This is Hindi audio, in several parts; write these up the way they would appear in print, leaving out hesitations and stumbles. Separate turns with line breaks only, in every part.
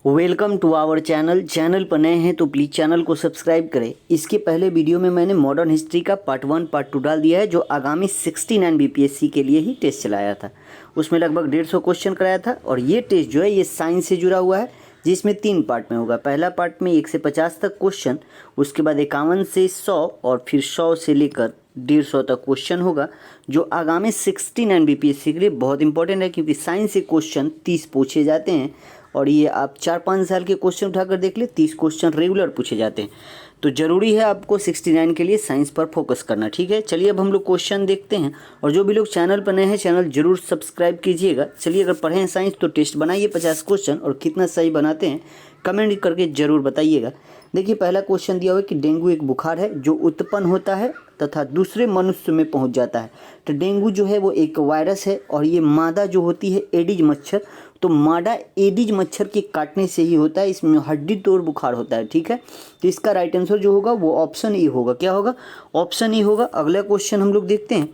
वेलकम टू आवर चैनल पर नए हैं तो प्लीज़ चैनल को सब्सक्राइब करें। इसके पहले वीडियो में मैंने मॉडर्न हिस्ट्री का पार्ट 1 पार्ट 2 डाल दिया है, जो आगामी 69 बीपीएससी के लिए ही टेस्ट चलाया था। उसमें लगभग 150 क्वेश्चन कराया था और ये टेस्ट जो है ये साइंस से जुड़ा हुआ है, जिसमें 3 पार्ट में होगा। पहला पार्ट में 1 से 50 तक क्वेश्चन, उसके बाद 51 से 100 और फिर 100 से लेकर 150 तक क्वेश्चन होगा, जो आगामी 69 बीपीएससी के लिए बहुत इंपॉर्टेंट है, क्योंकि साइंस से क्वेश्चन 30 पूछे जाते हैं और ये आप 4-5 साल के क्वेश्चन उठाकर देख ले, 30 क्वेश्चन रेगुलर पूछे जाते हैं। तो ज़रूरी है आपको 69 के लिए साइंस पर फोकस करना। ठीक है, चलिए अब हम लोग क्वेश्चन देखते हैं। और जो भी लोग चैनल पर नए हैं चैनल जरूर सब्सक्राइब कीजिएगा। चलिए, अगर पढ़े हैं साइंस तो टेस्ट बनाइए 50 क्वेश्चन, और कितना सही बनाते हैं कमेंट करके ज़रूर बताइएगा। देखिए, पहला क्वेश्चन दिया हुआ है कि डेंगू एक बुखार है जो उत्पन्न होता है तथा दूसरे मनुष्य में पहुंच जाता है। तो डेंगू जो है वो एक वायरस है और ये मादा जो होती है एडिज मच्छर, तो मादा एडिज मच्छर के काटने से ही होता है। इसमें हड्डी तोड़ बुखार होता है। ठीक है, तो इसका राइट आंसर जो होगा वो ऑप्शन ई होगा। क्या होगा? ऑप्शन ई होगा। अगला क्वेश्चन हम लोग देखते हैं।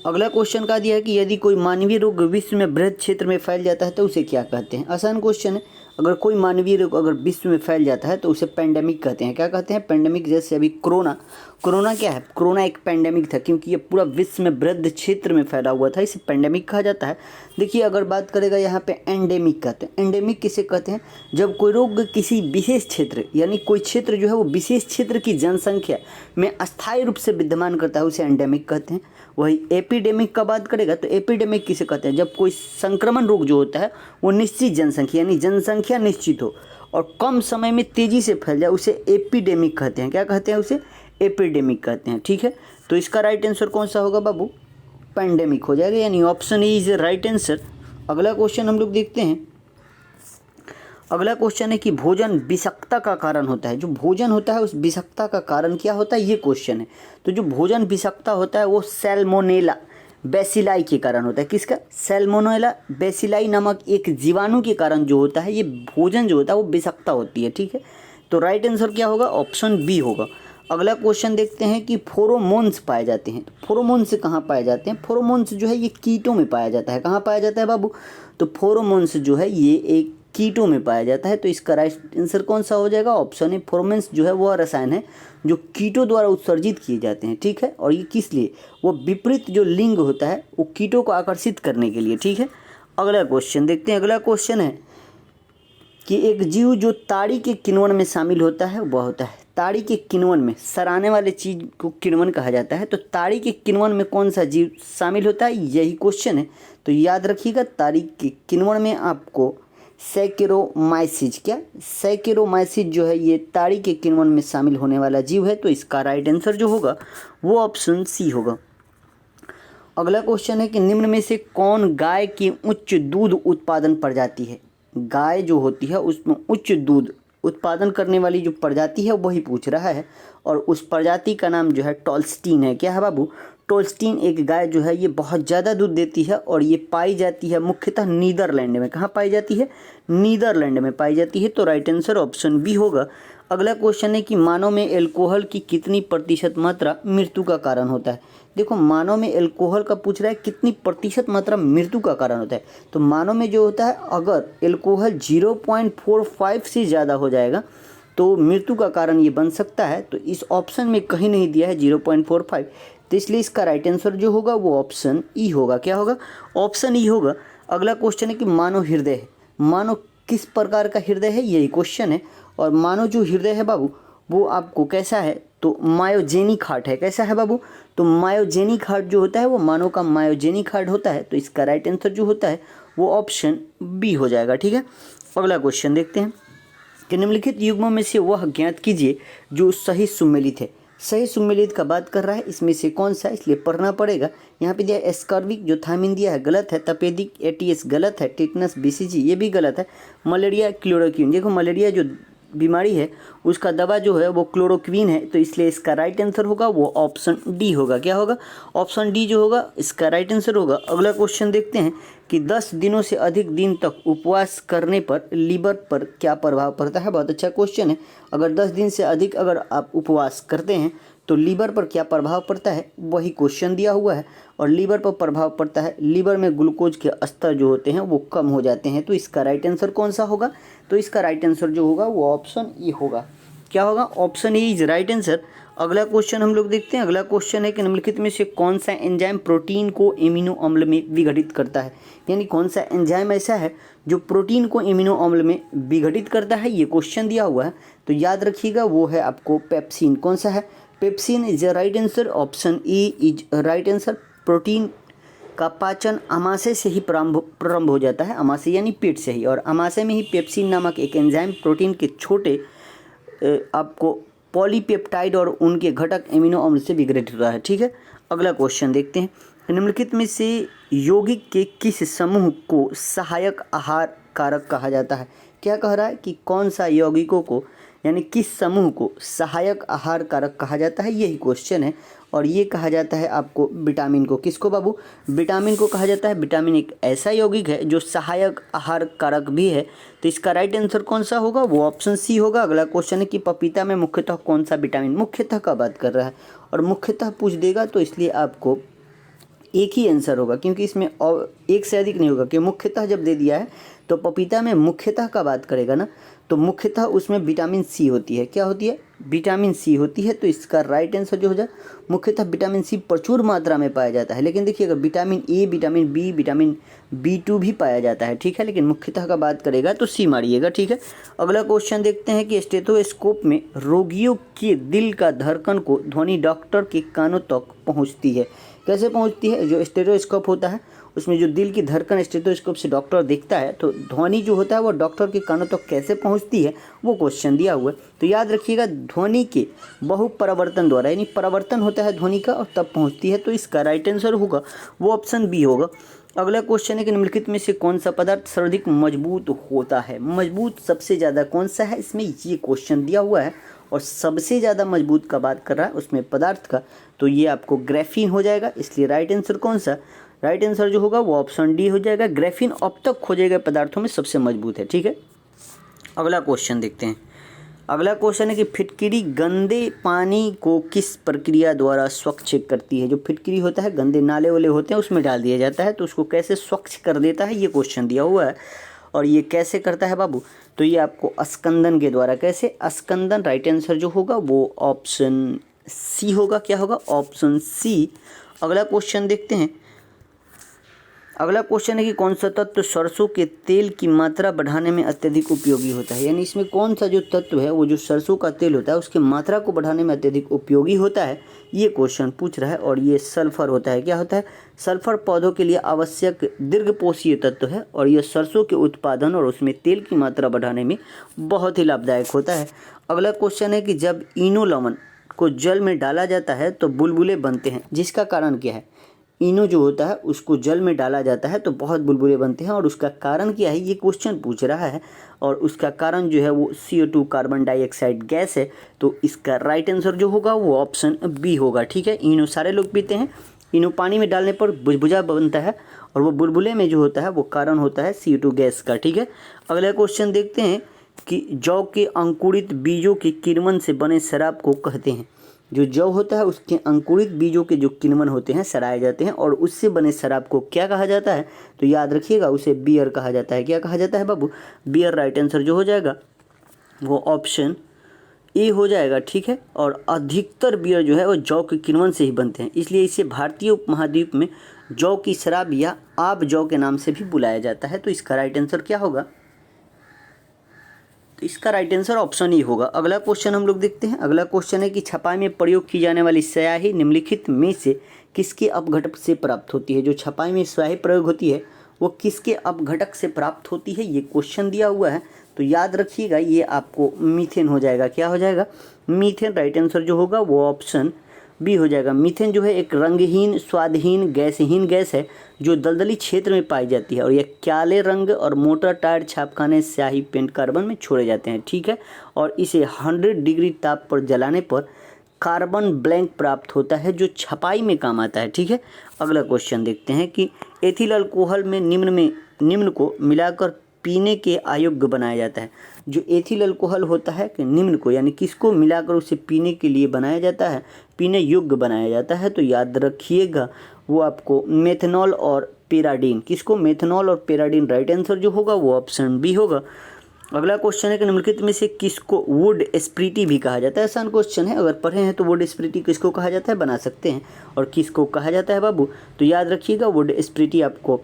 अगला क्वेश्चन का दिया है कि यदि कोई मानवीय रोग विश्व में बृहद क्षेत्र में फैल जाता है तो उसे क्या कहते हैं? आसान क्वेश्चन है। अगर कोई मानवीय रोग अगर विश्व में फैल जाता है तो उसे पेंडेमिक कहते हैं। क्या कहते हैं? पेंडेमिक। जैसे अभी कोरोना क्या है? कोरोना एक पेंडेमिक था, क्योंकि ये पूरा विश्व में बृहद क्षेत्र में फैला हुआ था, इसे पेंडेमिक कहा जाता है। देखिए, अगर बात करेगा यहाँ पे एंडेमिक कहते हैं। एंडेमिक किसे कहते हैं? जब कोई रोग किसी विशेष क्षेत्र, यानी कोई क्षेत्र जो है वो विशेष क्षेत्र की जनसंख्या में अस्थायी रूप से विद्यमान करता है, उसे एंडेमिक कहते हैं। वही एपिडेमिक का बात करेगा तो एपिडेमिक किसे कहते हैं? जब कोई संक्रमण रोग जो होता है वो निश्चित जनसंख्या, यानी जनसंख्या निश्चित हो और कम समय में तेजी से फैल जाए, उसे एपिडेमिक कहते हैं। क्या कहते हैं? उसे एपिडेमिक कहते हैं। ठीक है, तो इसका राइट आंसर कौन सा होगा बाबू? पेंडेमिक हो जाएगा, यानी option E is right answer. अगला क्वेश्चन हम लोग देखते हैं। अगला क्वेश्चन है कि भोजन विषाक्तता का कारण होता है। जो भोजन होता है उस विषाक्तता का कारण क्या होता है, ये क्वेश्चन है। तो जो भोजन विषाक्तता होता है वो सैल्मोनेला बेसिलाई के कारण होता है। किसका? सैल्मोनेला बेसिलाई नामक एक जीवाणु के कारण जो होता है, ये भोजन जो होता है वो विषाक्तता होती है। ठीक है, तो राइट आंसर क्या होगा? ऑप्शन बी होगा। अगला क्वेश्चन देखते हैं कि फेरोमोन्स पाए जाते हैं। तो फेरोमोन्स कहाँ पाए जाते हैं? फेरोमोन्स जो है ये कीटों में पाया जाता है। कहाँ पाया जाता है बाबू? तो फेरोमोन्स जो है ये एक कीटों में पाया जाता है। तो इसका राइट आंसर कौन सा हो जाएगा? Option A. फेरोमोन्स जो है वह रसायन है जो कीटों द्वारा उत्सर्जित किए जाते हैं। ठीक है, और ये किस लिए? वो विपरीत जो लिंग होता है वो कीटों को आकर्षित करने के लिए। ठीक है, अगला क्वेश्चन देखते हैं। अगला क्वेश्चन है कि एक जीव जो ताड़ी के किण्वन में शामिल होता है वह होता है। ताड़ी के किण्वन में, सराने वाले चीज को किण्वन कहा जाता है। तो ताड़ी के किण्वन में कौन सा जीव शामिल होता है, यही क्वेश्चन है। तो याद रखिएगा, ताड़ी के किण्वन में आपको सैकेरोमाइसिस, क्या सैकेरोमाइसिस जो है ये ताड़ी के किण्वन में शामिल होने वाला जीव है। तो इसका राइट आंसर जो होगा वो ऑप्शन सी होगा। अगला क्वेश्चन है कि निम्न में से कौन गाय की उच्च दूध उत्पादन प्रजाति है? गाय जो होती है उसमें उच्च दूध उत्पादन करने वाली जो प्रजाति है वही पूछ रहा है, और उस प्रजाति का नाम जो है टोल्स्टीन है। क्या है बाबू? टोल्स्टीन एक गाय जो है ये बहुत ज़्यादा दूध देती है और ये पाई जाती है मुख्यतः नीदरलैंड में। कहाँ पाई जाती है? नीदरलैंड में पाई जाती है। तो राइट आंसर ऑप्शन बी होगा। अगला क्वेश्चन है कि मानव में एल्कोहल की कितनी प्रतिशत मात्रा मृत्यु का कारण होता है? देखो, मानव में एल्कोहल का पूछ रहा है कितनी प्रतिशत मात्रा मृत्यु का कारण होता है। तो मानव में जो होता है, अगर एल्कोहल 0.45 से ज़्यादा हो जाएगा तो मृत्यु का कारण ये बन सकता है। तो इस ऑप्शन में कहीं नहीं दिया है 0.45, तो इसलिए इसका राइट आंसर जो होगा वो ऑप्शन ई होगा। क्या होगा? ऑप्शन ई होगा। अगला क्वेश्चन है कि मानव हृदय है, मानव किस प्रकार का हृदय है, यही क्वेश्चन है। और मानव जो हृदय है बाबू वो आपको कैसा है? तो मायोजेनिक हार्ट है। कैसा है बाबू? तो मायोजेनिक हार्ट जो होता है वो मानव का मायोजेनिक हार्ट होता है। तो इसका राइट आंसर जो होता है वो ऑप्शन बी हो जाएगा। ठीक है, अगला क्वेश्चन देखते हैं कि निम्नलिखित युग्मों में से वह ज्ञात कीजिए जो सही सुमेलित है। सही सुमेलित का बात कर रहा है, इसमें से कौन सा, इसलिए पढ़ना पड़ेगा। यहाँ पे दिया एस्कर्विक जो थायमिन दिया है गलत है, तपेदिक एटीएस गलत है, टेटनस बीसीजी ये भी गलत है, मलेरिया क्लोरोक्विन। देखो, मलेरिया जो बीमारी है उसका दवा जो है वो क्लोरोक्विन है। तो इसलिए इसका राइट आंसर होगा वो ऑप्शन डी होगा। क्या होगा? ऑप्शन डी जो होगा इसका राइट आंसर होगा। अगला क्वेश्चन देखते हैं कि 10 दिनों से अधिक दिन तक उपवास करने पर लीवर पर क्या प्रभाव पड़ता है? बहुत अच्छा क्वेश्चन है। अगर 10 दिन से अधिक अगर आप उपवास करते हैं तो लीवर पर क्या प्रभाव पड़ता है वही क्वेश्चन दिया हुआ है, और लीवर पर प्रभाव पड़ता है, लीवर में ग्लूकोज के स्तर जो होते हैं वो कम हो जाते हैं। तो इसका राइट आंसर कौन सा होगा? तो इसका राइट आंसर जो होगा वो ऑप्शन ई होगा। क्या होगा? Option E is right answer. अगला क्वेश्चन हम लोग देखते हैं। अगला क्वेश्चन है कि निम्नलिखित में से कौन सा एंजाइम प्रोटीन को एमिनो अम्ल में विघटित करता है, यानी कौन सा एंजाइम ऐसा है जो प्रोटीन को एमिनो अम्ल में विघटित करता है, ये क्वेश्चन दिया हुआ है। तो याद रखिएगा वो है आपको पेप्सिन। कौन सा है? Pepsin is the right answer. Option E is right answer. Protein का पाचन अमाशय से ही प्रारंभ हो जाता है, अमाशय यानी पेट से ही, और अमाशय में ही पेप्सिन नामक एक एंजाइम प्रोटीन के छोटे आपको पॉलीपेप्टाइड और उनके घटक एमिनो अम्ल से विघटित होता है। ठीक है, अगला क्वेश्चन देखते हैं। निम्नलिखित में से यौगिक के किस समूह को सहायक आहार कारक कहा जाता है? क्या कह रहा है कि कौन सा यौगिकों को यानी किस समूह को सहायक आहार कारक कहा जाता है, यही क्वेश्चन है। और ये कहा जाता है आपको विटामिन को। किसको बाबू? विटामिन को कहा जाता है। विटामिन एक ऐसा यौगिक है जो सहायक आहार कारक भी है। तो इसका राइट आंसर कौन सा होगा? वो ऑप्शन सी होगा। अगला क्वेश्चन है कि पपीता में मुख्यतः कौन सा विटामिन, मुख्यतः का बात कर रहा है और मुख्यतः पूछ देगा तो इसलिए आपको एक ही आंसर होगा, क्योंकि इसमें और एक से अधिक नहीं होगा, कि मुख्यतः जब दे दिया है तो पपीता में मुख्यतः का बात करेगा ना, तो मुख्यतः उसमें विटामिन सी होती है। क्या होती है? विटामिन सी होती है। तो इसका राइट आंसर जो हो जाए, मुख्यतः विटामिन सी प्रचुर मात्रा में पाया जाता है। लेकिन देखिए, अगर vitamin A, vitamin B, vitamin B2 भी पाया जाता है, ठीक है, लेकिन मुख्यतः का बात करेगा तो सी मारिएगा। ठीक है, अगला क्वेश्चन देखते हैं कि स्टेथोस्कोप में रोगियों के दिल का धड़कन को ध्वनि डॉक्टर के कानों तक पहुँचती है। कैसे पहुँचती है? जो स्टेथोस्कोप होता है उसमें जो दिल की धड़कन स्टेथोस्कोप से डॉक्टर देखता है, तो ध्वनि जो होता है वो डॉक्टर के कानों तक कैसे पहुंचती है वो क्वेश्चन दिया हुआ है। तो याद रखिएगा, ध्वनि के बहुपरावर्तन द्वारा, यानी परावर्तन होता है ध्वनि का और तब पहुंचती है। तो इसका राइट आंसर होगा वो ऑप्शन बी होगा। अगला क्वेश्चन है कि निम्नलिखित में से कौन सा पदार्थ सर्वाधिक मजबूत होता है? मजबूत सबसे ज़्यादा कौन सा है, इसमें ये क्वेश्चन दिया हुआ है और सबसे ज़्यादा मजबूत का बात कर रहा है उसमें पदार्थ का, तो ये आपको ग्रेफीन हो जाएगा। इसलिए राइट आंसर कौन सा? राइट आंसर जो होगा वो ऑप्शन डी हो जाएगा। ग्रेफीन अब तक खोजे गए पदार्थों में सबसे मजबूत है। ठीक है, अगला क्वेश्चन देखते हैं। अगला क्वेश्चन है कि फिटकिरी गंदे पानी को किस प्रक्रिया द्वारा स्वच्छ करती है? जो फिटकिरी होता है, गंदे नाले वाले होते हैं, उसमें डाल दिया जाता है, तो उसको कैसे स्वच्छ कर देता है, ये क्वेश्चन दिया हुआ है। और ये कैसे करता है बाबू? तो ये आपको अस्कंदन के द्वारा। कैसे? अस्कंदन। राइट आंसर जो होगा वो ऑप्शन सी होगा। क्या होगा? Option C. अगला क्वेश्चन देखते हैं। अगला क्वेश्चन है कि कौन सा तत्व सरसों के तेल की मात्रा बढ़ाने में अत्यधिक उपयोगी होता है? यानी इसमें कौन सा जो तत्व है वो जो सरसों का तेल होता है उसकी मात्रा को बढ़ाने में अत्यधिक उपयोगी होता है, ये क्वेश्चन पूछ रहा है। और ये सल्फर होता है। क्या होता है? सल्फर पौधों के लिए आवश्यक दीर्घपोषीय तत्व है और यह सरसों के उत्पादन और उसमें तेल की मात्रा बढ़ाने में बहुत ही लाभदायक होता है। अगला क्वेश्चन है कि जब इनो लवण को जल में डाला जाता है तो बुलबुले बनते हैं, जिसका कारण क्या है? इनो जो होता है उसको जल में डाला जाता है तो बहुत बुलबुले बनते हैं, और उसका कारण क्या है ये क्वेश्चन पूछ रहा है। और उसका कारण जो है वो CO2 कार्बन डाइऑक्साइड गैस है। तो इसका राइट आंसर जो होगा वो ऑप्शन बी होगा। ठीक है, इनो सारे लोग पीते हैं। इनो पानी में डालने पर बुझबुझा बनता है और वो बुलबुले में जो होता है वो कारण होता है CO2 गैस का। ठीक है, अगला क्वेश्चन देखते हैं कि जौ के अंकुरित बीजों के किण्वन से बने शराब को कहते हैं? जो जौ होता है उसके अंकुरित बीजों के जो किण्वन होते हैं सड़ाए जाते हैं और उससे बने शराब को क्या कहा जाता है? तो याद रखिएगा उसे बियर कहा जाता है। क्या कहा जाता है बाबू? बियर। राइट आंसर जो हो जाएगा वो ऑप्शन ए हो जाएगा। ठीक है, और अधिकतर बियर जो है वो जौ के किण्वन से ही बनते हैं, इसलिए इसे भारतीय उपमहाद्वीप में जौ की शराब या आब जौ के नाम से भी बुलाया जाता है। तो इसका राइट आंसर क्या होगा? तो इसका राइट आंसर ऑप्शन ई होगा। अगला क्वेश्चन हम लोग देखते हैं। अगला क्वेश्चन है कि छपाई में प्रयोग की जाने वाली स्याही निम्नलिखित में से किसके अपघटक से प्राप्त होती है? जो छपाई में स्याही प्रयोग होती है वो किसके अपघटक से प्राप्त होती है, ये क्वेश्चन दिया हुआ है। तो याद रखिएगा ये आपको मीथेन हो जाएगा। क्या हो जाएगा? मीथेन। राइट आंसर जो होगा वो ऑप्शन बी हो जाएगा। मीथेन जो है एक रंगहीन, स्वादहीन, गैसहीन गैस है जो दलदली क्षेत्र में पाई जाती है और यह काले रंग और मोटर टायर, छापखाने, स्याही, पेंट, कार्बन में छोड़े जाते हैं। ठीक है, और इसे 100 डिग्री ताप पर जलाने पर कार्बन ब्लैंक प्राप्त होता है जो छपाई में काम आता है। ठीक है, अगला क्वेश्चन देखते हैं कि एथिल अल्कोहल में निम्न को मिलाकर पीने के अयोग्य बनाया जाता है। जो एथिल अल्कोहल होता है कि निम्न को यानी किसको मिलाकर उसे पीने के लिए बनाया जाता है, पीने योग्य बनाया जाता है, तो याद रखिएगा वो आपको मेथनॉल और पैराडीन, किसको, मेथनॉल और पैराडीन। राइट आंसर जो होगा वो ऑप्शन बी होगा। अगला क्वेश्चन है कि निम्नलिखित में से किसको वुड स्प्रिटी भी कहा जाता है। आसान क्वेश्चन है, अगर पढ़े हैं तो वुड स्प्रिटी किसको कहा जाता है बना सकते हैं। और किसको कहा जाता है बाबू, तो याद रखिएगा वुड स्प्रिटी आपको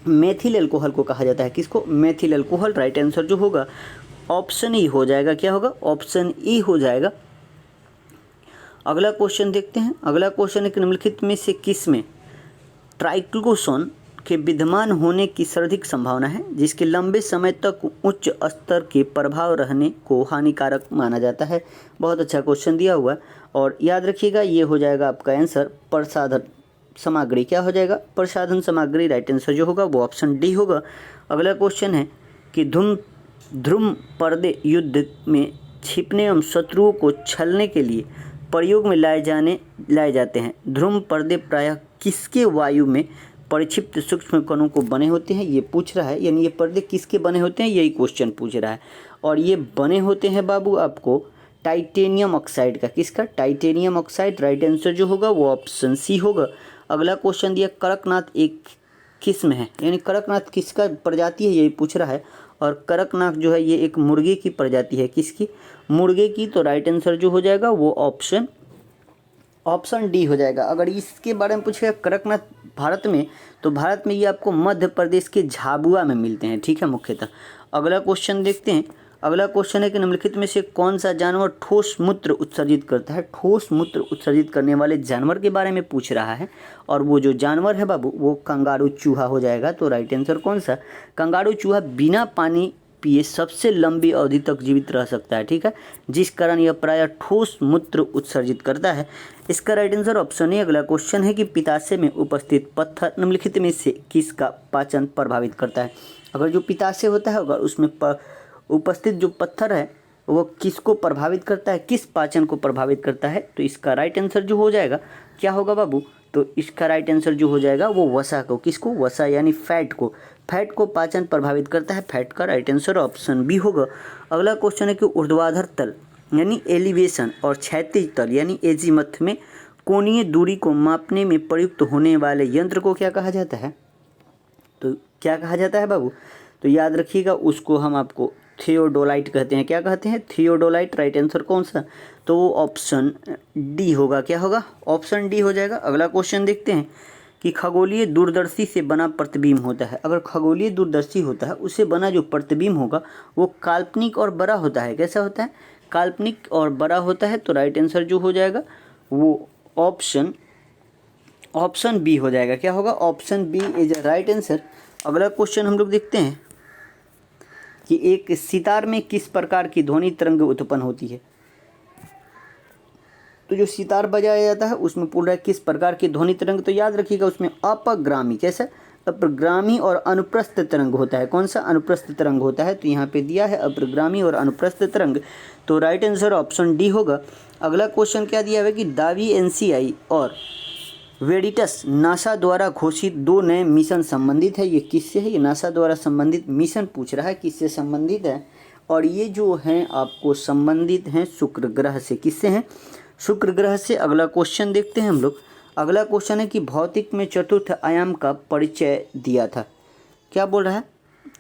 मेथिल अल्कोहल को कहा जाता है। किसको, मेथिल अल्कोहल। राइट आंसर जो होगा ऑप्शन ई हो जाएगा। क्या होगा, ऑप्शन ई हो जाएगा। अगला क्वेश्चन देखते हैं। अगला क्वेश्चन है कि निम्नलिखित में से किस में ट्राइक्लोसोन के विद्यमान होने की सर्वाधिक संभावना है जिसके लंबे समय तक उच्च स्तर के प्रभाव रहने को हानिकारक माना जाता है। बहुत अच्छा क्वेश्चन दिया हुआ है और याद रखिएगा ये हो जाएगा आपका आंसर प्रसाधन सामग्री। क्या हो जाएगा, प्रसाधन सामग्री। राइट आंसर जो होगा वो ऑप्शन डी होगा। अगला क्वेश्चन है कि ध्रुम पर्दे युद्ध में छिपने एवं शत्रुओं को छलने के लिए प्रयोग में लाए जाते हैं। ध्रुम पर्दे प्रायः किसके वायु में परिक्षिप्त सूक्ष्म कणों को बने होते हैं, ये पूछ रहा है। यानी ये पर्दे किसके बने होते हैं, यही क्वेश्चन पूछ रहा है। और ये बने होते हैं बाबू आपको टाइटेनियम ऑक्साइड का। किसका, टाइटेनियम ऑक्साइड। राइट आंसर जो होगा वो ऑप्शन सी होगा। अगला क्वेश्चन दिया कड़कनाथ एक किस्म है, यानी कड़कनाथ किसका प्रजाति है यही पूछ रहा है। और कड़कनाथ जो है ये एक मुर्गे की प्रजाति है। किसकी, मुर्गे की। तो राइट आंसर जो हो जाएगा वो ऑप्शन डी हो जाएगा। अगर इसके बारे में पूछेगा कड़कनाथ भारत में, तो भारत में ये आपको मध्य प्रदेश के झाबुआ में मिलते हैं। ठीक है, मुख्यतः। अगला क्वेश्चन देखते हैं। अगला क्वेश्चन है कि निम्नलिखित में से कौन सा जानवर ठोस मूत्र उत्सर्जित करता है। ठोस मूत्र उत्सर्जित करने वाले जानवर के बारे में पूछ रहा है और वो जो जानवर है बाबू वो कंगारू चूहा हो जाएगा। तो राइट आंसर कौन सा, कंगारू चूहा बिना पानी पिए सबसे लंबी अवधि तक जीवित रह सकता है। ठीक है, जिस कारण यह प्रायः ठोस मूत्र उत्सर्जित करता है। इसका राइट आंसर ऑप्शन ए। अगला क्वेश्चन है कि पित्ताशय में उपस्थित पत्थर निम्नलिखित में से किसका पाचन प्रभावित करता है। अगर जो पित्ताशय होता है अगर उसमें उपस्थित जो पत्थर है वो किसको प्रभावित करता है, किस पाचन को प्रभावित करता है, तो इसका राइट आंसर जो हो जाएगा क्या होगा बाबू, तो इसका राइट आंसर जो हो जाएगा वो वसा को, किसको, वसा यानी फैट को पाचन प्रभावित करता है। फैट का राइट आंसर ऑप्शन बी होगा। अगला क्वेश्चन है कि ऊर्ध्वाधर तल यानी एलिवेशन और क्षैतिज तल यानी एजीमथ में कोणीय दूरी को मापने में प्रयुक्त होने वाले यंत्र को क्या कहा जाता है। तो क्या कहा जाता है बाबू, तो याद रखिएगा उसको हम आपको थियोडोलाइट कहते हैं। क्या कहते हैं, थियोडोलाइट। राइट आंसर कौन सा, तो वो ऑप्शन डी होगा। क्या होगा, ऑप्शन डी हो जाएगा। अगला क्वेश्चन देखते हैं कि खगोलीय दूरदर्शी से बना प्रतिबिंब होता है। अगर खगोलीय दूरदर्शी होता है उससे बना जो प्रतिबिंब होगा वो काल्पनिक और बड़ा होता है। कैसा होता है, काल्पनिक और बड़ा होता है। तो राइट आंसर जो हो जाएगा वो ऑप्शन बी हो जाएगा। क्या होगा, option B is right answer. अगला क्वेश्चन हम लोग देखते हैं कि एक सितार में किस प्रकार की ध्वनि तरंग उत्पन्न होती है। तो जो सितार बजाया जाता है उसमें पूरा किस प्रकार की ध्वनि तरंग, तो याद रखिएगा उसमें अपग्रामी, कैसा, अपग्रामी और अनुप्रस्थ तरंग होता है। कौन सा, अनुप्रस्थ तरंग होता है। तो यहाँ पे दिया है अपग्रामी और अनुप्रस्थ तरंग। तो राइट आंसर ऑप्शन डी होगा। अगला क्वेश्चन क्या दिया है कि दावी एनसीआई और वेडिटस नासा द्वारा घोषित 2 नए मिशन संबंधित है। ये किससे है, ये नासा द्वारा संबंधित मिशन पूछ रहा है किससे संबंधित है। और ये जो हैं आपको संबंधित हैं शुक्र ग्रह से। किससे हैं, शुक्र ग्रह से। अगला क्वेश्चन देखते हैं हम लोग। अगला क्वेश्चन है कि भौतिक में चतुर्थ आयाम का परिचय दिया था। क्या बोल रहा है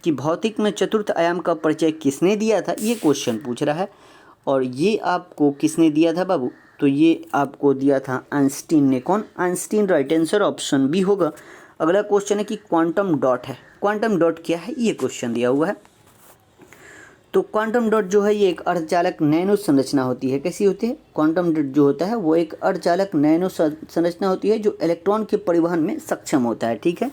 कि भौतिक में चतुर्थ आयाम का परिचय किसने दिया था, ये क्वेश्चन पूछ रहा है। और ये आपको किसने दिया था बाबू, तो ये आपको दिया था आइंस्टीन ने। कौन, Einstein. Right answer option B होगा। अगला क्वेश्चन है कि क्वांटम डॉट है। क्वांटम डॉट क्या है, ये क्वेश्चन दिया हुआ है। तो क्वांटम डॉट जो है ये एक अर्धचालक नैनो संरचना होती है। कैसी होती है, क्वांटम डॉट जो होता है वो एक अर्धचालक नैनो संरचना होती है जो इलेक्ट्रॉन के परिवहन में सक्षम होता है। ठीक है,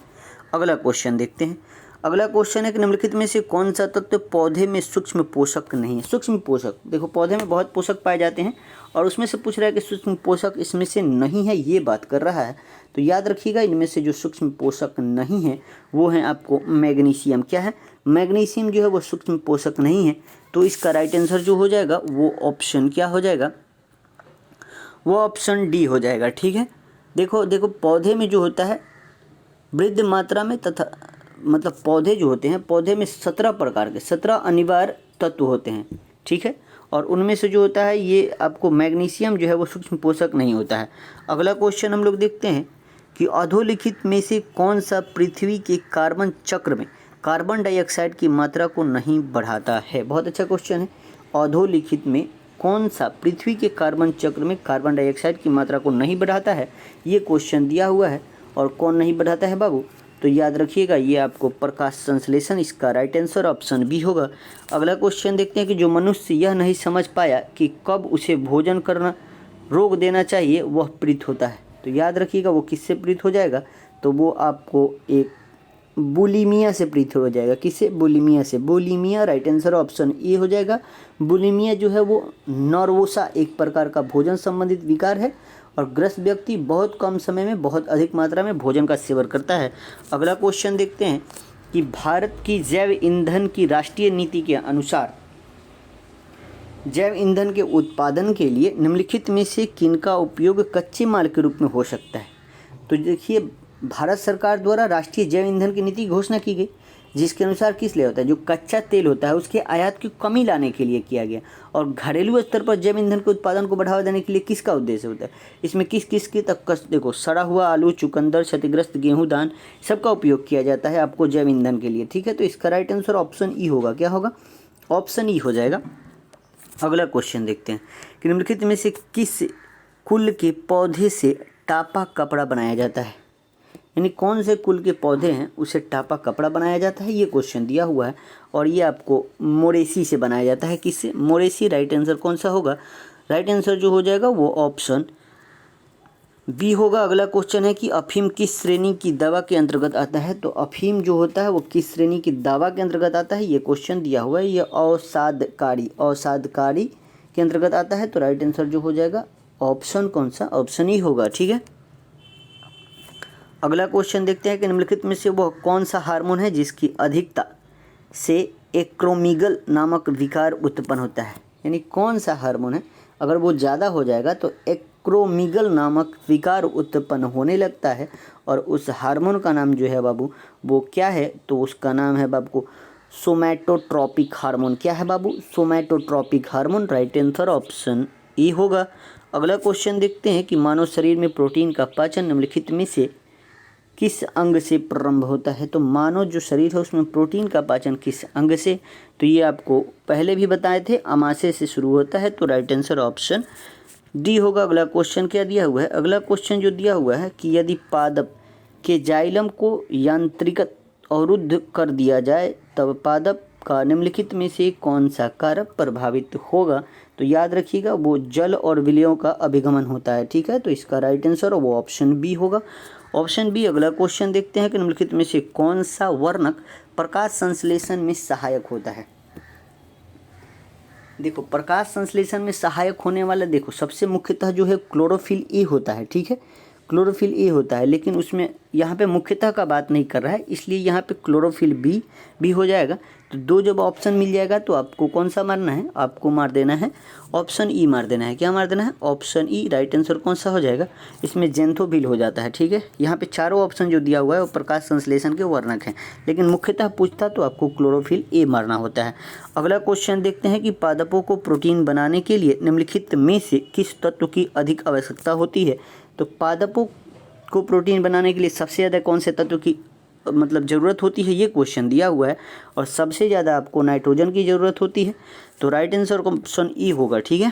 अगला क्वेश्चन देखते हैं। अगला क्वेश्चन है कि निम्नलिखित में से कौन सा तत्व पौधे में सूक्ष्म पोषक नहीं है। सूक्ष्म पोषक, देखो पौधे में बहुत पोषक पाए जाते हैं और उसमें से पूछ रहा है कि सूक्ष्म पोषक इसमें से नहीं है, ये बात कर रहा है। तो याद रखिएगा इनमें से जो सूक्ष्म पोषक नहीं है वो है आपको मैग्नीशियम। क्या है, मैग्नीशियम जो है वो सूक्ष्म पोषक नहीं है। तो इसका राइट आंसर जो हो जाएगा वो ऑप्शन क्या हो जाएगा, वो ऑप्शन डी हो जाएगा। ठीक है, देखो पौधे में जो होता है वृद्ध मात्रा में तथा मतलब पौधे जो होते हैं, पौधे में 17 प्रकार के 17 अनिवार्य तत्व होते हैं, ठीक है। और उनमें से जो होता है ये आपको मैग्नीशियम जो है वो सूक्ष्म पोषक नहीं होता है। अगला क्वेश्चन हम लोग देखते हैं कि अधोलिखित में से कौन सा पृथ्वी के कार्बन चक्र में कार्बन डाइऑक्साइड की मात्रा को नहीं बढ़ाता है। बहुत अच्छा क्वेश्चन है। अधोलिखित में कौन सा पृथ्वी के कार्बन चक्र में कार्बन डाइऑक्साइड की मात्रा को नहीं बढ़ाता है, ये क्वेश्चन दिया हुआ है। और कौन नहीं बढ़ाता है बाबू, तो याद रखिएगा ये आपको प्रकाश संश्लेषण, इसका राइट आंसर ऑप्शन बी होगा। अगला क्वेश्चन देखते हैं कि जो मनुष्य यह नहीं समझ पाया कि कब उसे भोजन करना रोक देना चाहिए वह पीड़ित होता है। तो याद रखिएगा वो किससे पीड़ित हो जाएगा, तो वो आपको एक बुलिमिया से पीड़ित हो जाएगा। किससे, बुलिमिया से। Bulimia right answer option A हो जाएगा। बुलिमिया जो है वो नर्वोसा एक प्रकार का भोजन संबंधित विकार है और ग्रस्त व्यक्ति बहुत कम समय में बहुत अधिक मात्रा में भोजन का सेवन करता है। अगला क्वेश्चन देखते हैं कि भारत की जैव ईंधन की राष्ट्रीय नीति के अनुसार जैव ईंधन के उत्पादन के लिए निम्नलिखित में से किनका उपयोग कच्चे माल के रूप में हो सकता है। तो देखिए भारत सरकार द्वारा राष्ट्रीय जैव ईंधन की नीति की घोषणा की गई, जिसके अनुसार किस लिए होता है, जो कच्चा तेल होता है उसके आयात की कमी लाने के लिए किया गया। और घरेलू स्तर पर जैव ईंधन के उत्पादन को बढ़ावा देने के लिए किसका उद्देश्य होता है, इसमें किस किस की तक देखो, सड़ा हुआ आलू, चुकंदर, क्षतिग्रस्त गेहूं दान सबका उपयोग किया जाता है आपको जैव ईंधन के लिए, ठीक है। तो इसका राइट आंसर ऑप्शन ई होगा। क्या होगा, ऑप्शन ई हो जाएगा। अगला क्वेश्चन देखते हैं कि निम्नलिखित में से किस कुल के पौधे से टापा कपड़ा बनाया जाता है, यानी कौन से कुल के पौधे हैं उसे टापा कपड़ा बनाया जाता है, ये क्वेश्चन दिया हुआ है। और ये आपको मोरेसी से बनाया जाता है। किससे, मोरेसी। राइट आंसर कौन सा होगा, राइट आंसर जो हो जाएगा वो ऑप्शन बी होगा। अगला क्वेश्चन है कि अफीम किस श्रेणी की दवा के अंतर्गत आता है। तो अफीम जो होता है वो किस श्रेणी की दवा के अंतर्गत आता है, ये क्वेश्चन दिया हुआ है। ये औषाधकारी के अंतर्गत आता है। तो राइट आंसर जो हो जाएगा ऑप्शन कौन सा, ऑप्शन ई होगा, ठीक है। अगला क्वेश्चन देखते हैं कि निम्नलिखित में से वह कौन सा हार्मोन है जिसकी अधिकता से एक्रोमीगल नामक विकार उत्पन्न होता है, यानी कौन सा हार्मोन है अगर वो ज़्यादा हो जाएगा तो एक्रोमीगल नामक विकार उत्पन्न होने लगता है। और उस हार्मोन का नाम जो है बाबू वो क्या है, तो उसका नाम है बाबू सोमैटोट्रॉपिक हार्मोन। क्या है बाबू, somatotropic hormone. Right answer option E होगा। अगला क्वेश्चन देखते हैं कि मानव शरीर में प्रोटीन का पाचन निम्नलिखित में से किस अंग से प्रारंभ होता है। तो मानव जो शरीर है उसमें प्रोटीन का पाचन किस अंग से, तो ये आपको पहले भी बताए थे, अमाशय से शुरू होता है। तो राइट आंसर ऑप्शन डी होगा। अगला क्वेश्चन क्या दिया हुआ है, अगला क्वेश्चन जो दिया हुआ है कि यदि पादप के जाइलम को यांत्रिक अवरुद्ध कर दिया जाए तब पादप का निम्नलिखित में से कौन सा कारक प्रभावित होगा। तो याद रखिएगा वो जल और विलयों का अभिगमन होता है, ठीक है। तो इसका राइट आंसर वो ऑप्शन बी होगा, ऑप्शन बी। अगला क्वेश्चन देखते हैं कि निम्नलिखित में से कौन सा वर्णक प्रकाश संश्लेषण में सहायक होता है। देखो प्रकाश संश्लेषण में सहायक होने वाला देखो सबसे मुख्यतः जो है क्लोरोफिल ए होता है, ठीक है। क्लोरोफिल ए होता है, लेकिन उसमें यहाँ पे मुख्यतः का बात नहीं कर रहा है, इसलिए यहाँ पे क्लोरोफिल बी भी हो जाएगा। तो दो जब ऑप्शन मिल जाएगा तो आपको कौन सा मारना है, आपको मार देना है ऑप्शन ई मार देना है। क्या मार देना है, ऑप्शन ई। राइट आंसर कौन सा हो जाएगा, इसमें जेंथोफिल हो जाता है, ठीक है। यहाँ पे चारों ऑप्शन जो दिया हुआ है वो प्रकाश संश्लेषण के वर्णक हैं, लेकिन मुख्यतः पूछता तो आपको क्लोरोफिल ए मारना होता है। अगला क्वेश्चन देखते हैं कि पादपों को प्रोटीन बनाने के लिए निम्नलिखित में से किस तत्व की अधिक आवश्यकता होती है। तो पादपों को प्रोटीन बनाने के लिए सबसे ज़्यादा कौन से तत्व की मतलब ज़रूरत होती है, ये क्वेश्चन दिया हुआ है। और सबसे ज़्यादा आपको नाइट्रोजन की ज़रूरत होती है। तो राइट आंसर ऑप्शन ई होगा, ठीक है।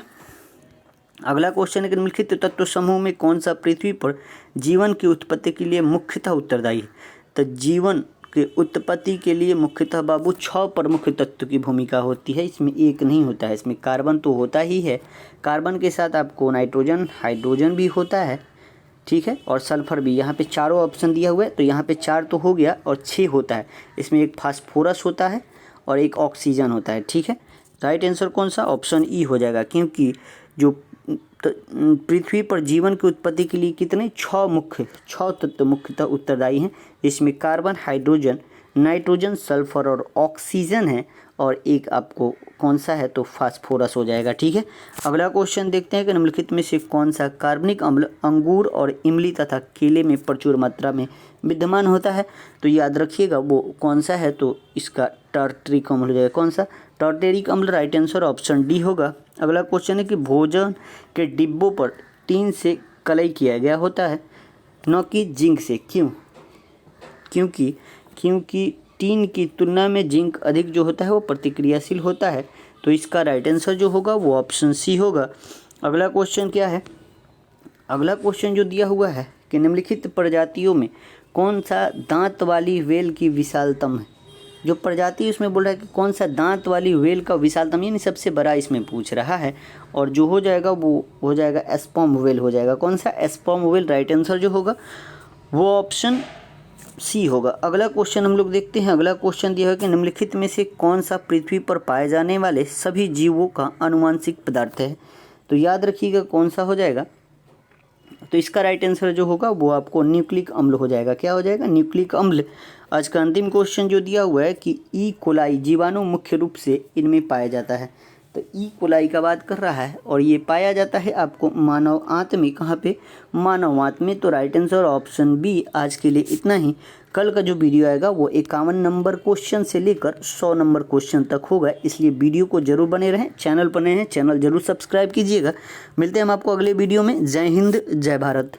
अगला क्वेश्चन है कि निम्नलिखित तत्व समूह में कौन सा पृथ्वी पर जीवन की उत्पत्ति के लिए मुख्यतः उत्तरदायी है। तो जीवन के उत्पत्ति के लिए मुख्यतः बाबू 6 प्रमुख तत्व की भूमिका होती है, इसमें एक नहीं होता है। इसमें कार्बन तो होता ही है, कार्बन के साथ आपको नाइट्रोजन, हाइड्रोजन भी होता है, ठीक है, और सल्फर भी। यहाँ पे चारों ऑप्शन दिया हुआ है, तो यहाँ पे 4 तो हो गया और 6 होता है। इसमें एक फास्फोरस होता है और एक ऑक्सीजन होता है, ठीक है। राइट आंसर कौन सा, ऑप्शन ई हो जाएगा, क्योंकि जो पृथ्वी पर जीवन की उत्पत्ति के लिए कितने 6 तत्व मुख्यतः उत्तरदायी हैं। इसमें कार्बन, हाइड्रोजन, नाइट्रोजन, सल्फर और ऑक्सीजन है, और एक आपको कौन सा है तो फास्फोरस हो जाएगा। ठीक है, अगला क्वेश्चन देखते हैं कि निम्नलिखित में से कौन सा कार्बनिक अम्ल अंगूर और इमली तथा केले में प्रचुर मात्रा में विद्यमान होता है। तो याद रखिएगा वो कौन सा है तो इसका टार्टरिक अम्ल हो जाएगा। कौन सा? टार्टेरिक अम्ल। राइट आंसर ऑप्शन डी होगा। अगला क्वेश्चन है कि भोजन के डिब्बों पर टीन से कलई किया गया होता है, न कि जिंक से। क्यों? क्योंकि टीन की तुलना में जिंक अधिक जो होता है वो प्रतिक्रियाशील होता है। तो इसका राइट आंसर जो होगा वो ऑप्शन सी होगा। अगला क्वेश्चन क्या है? अगला क्वेश्चन जो दिया हुआ है कि निम्नलिखित प्रजातियों में कौन सा दांत वाली व्हेल की विशालतम है। जो प्रजाति उसमें बोल रहा है कि कौन सा दांत वाली व्हेल का विशालतम यानी सबसे बड़ा इसमें पूछ रहा है, और जो हो जाएगा वो हो जाएगा स्पर्म व्हेल हो जाएगा। कौन सा? Sperm whale. राइट आंसर जो होगा वो ऑप्शन सी होगा। अगला क्वेश्चन हम लोग देखते हैं। अगला क्वेश्चन दिया है कि निम्नलिखित में से कौन सा पृथ्वी पर पाए जाने वाले सभी जीवों का आनुवांशिक पदार्थ है। तो याद रखिएगा कौन सा हो जाएगा तो इसका राइट आंसर जो होगा वो आपको न्यूक्लिक अम्ल हो जाएगा। क्या हो जाएगा? न्यूक्लिक अम्ल। आज का अंतिम क्वेश्चन जो दिया हुआ है कि ई कोलाई जीवाणु मुख्य रूप से इनमें पाया जाता है। तो ई कोलाई का बात कर रहा है और ये पाया जाता है आपको मानव आंत में। कहाँ पे? मानव आंत में। तो राइट आंसर ऑप्शन बी। आज के लिए इतना ही। कल का जो वीडियो आएगा वो 51 नंबर क्वेश्चन से लेकर 100 नंबर क्वेश्चन तक होगा, इसलिए वीडियो को जरूर बने रहें। चैनल पर नए हैं, चैनल जरूर सब्सक्राइब कीजिएगा। मिलते हैं हम आपको अगले वीडियो में। जय हिंद, जय भारत।